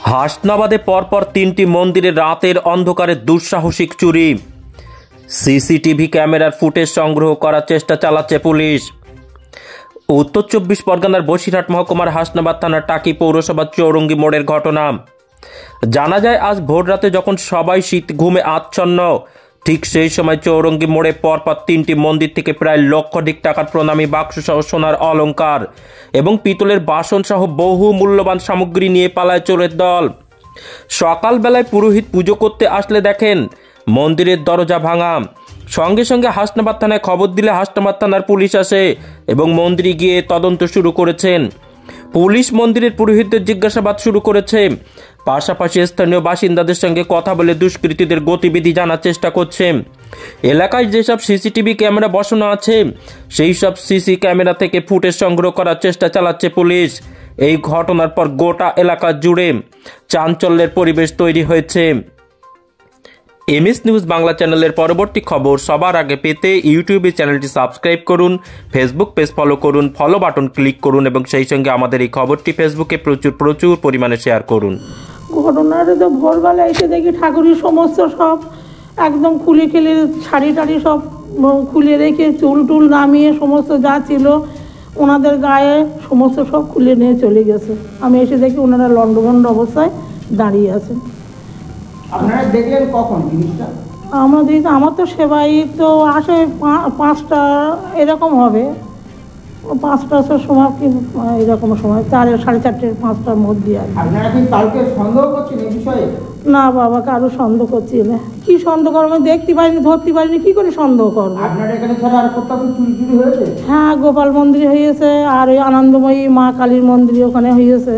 হাসনাবাদে পরপর 3টি মন্দিরে রাতের অন্ধকারে দুঃসাহসিক চুরি। সিসিটিভি ক্যামেরার ফুটেজ সংগ্রহ করার চেষ্টা চালাচ্ছে পুলিশ। উত্তর 24 পরগনার বসিরহাট মহকুমার হাসনাবাদ থানার টাকি পৌরসভার চৌরঙ্গি মোড়ের ঘটনা। জানা যায় আজ ভোররাতে যখন সবাই শীত ঘুমে আচ্ছন্ন, ঠিক সেই সময় চৌরঙ্গি মোড়ে পরপর 3টি মন্দির থেকে প্রায় লক্ষাধিক টাকার প্রণামী বাক্স সহ সোনার অলংকার এবং পিতলের বাসন সহ বহু মূল্যবান সামগ্রী নিয়ে পালায় চোরের দল। সকালবেলায় পুরোহিত পুজো করতে আসলে দেখেন মন্দিরের দরজা ভাঙা। সঙ্গে সঙ্গে হাসনাবাদ থানায় খবর দিলে হাসনাবাদ থানার পুলিশ আসে এবং মন্দিরে গিয়ে তদন্ত শুরু করেছেন। পুলিশ মন্দিরের পুরোহিতদের জিজ্ঞাসাবাদ শুরু করেছে, পাশাপাশি স্থানীয় বাসিন্দাদের সঙ্গে কথা বলে দুষ্কৃতীদের গতিবিধি জানার চেষ্টা করছে। এলাকায় যেসব সিসিটিভি ক্যামেরা বসানো আছে সেই সব সিসি ক্যামেরা থেকে ফুটেজ সংগ্রহ করার চেষ্টা চালাচ্ছে পুলিশ। এই ঘটনার পর গোটা এলাকা জুড়ে চাঞ্চল্যের পরিবেশ তৈরি হয়েছে। এমএস নিউজ বাংলা চ্যানেলের পরবর্তী খবর সবার আগে পেতে ইউটিউবে চ্যানেলটি সাবস্ক্রাইব করুন, ফেসবুক পেজ ফলো করুন, ফলো বাটন ক্লিক করুন এবং সেই সঙ্গে আমাদের এই খবরটি ফেসবুকে প্রচুর পরিমাণে শেয়ার করুন। ঘটনাটা তো ভোরবেলা এসে দেখি ঠাকুরের সমস্ত সব একদম খুলে খেলে শাড়ি টাড়ি সব খুলে রেখে চুল টুল নামিয়ে সমস্ত যা ছিল ওনাদের গায়ে সমস্ত সব খুলে নিয়ে চলে গেছে। আমি এসে দেখি ওনারা লন্ডভন্ড অবস্থায় দাঁড়িয়ে আছে। আপনারা দেখলেন কখন জিনিসটা? আমরা দেখি আমার তো সেবাই তো আসে 5টা এরকম হবে, 5টার সময় কি এরকম সময় 4:30 5টার মধ্যে আর। আপনারা কি কাউকে সন্দেহ করছেন এই বিষয়ে? না বাবা, কারো সন্দেহ করছি না। কি সন্দেহ করবো? দেখতে পারিনি, ধরতে পারিনি, কি করে সন্দেহ করবো? আপনার এখানে ছাড়া আর কোথাও চুরি হয়েছে? হ্যাঁ, গোপাল মন্দিরে হয়েছে আর ওই আনন্দময়ী মা কালীর মন্দিরে ওখানে হয়েছে।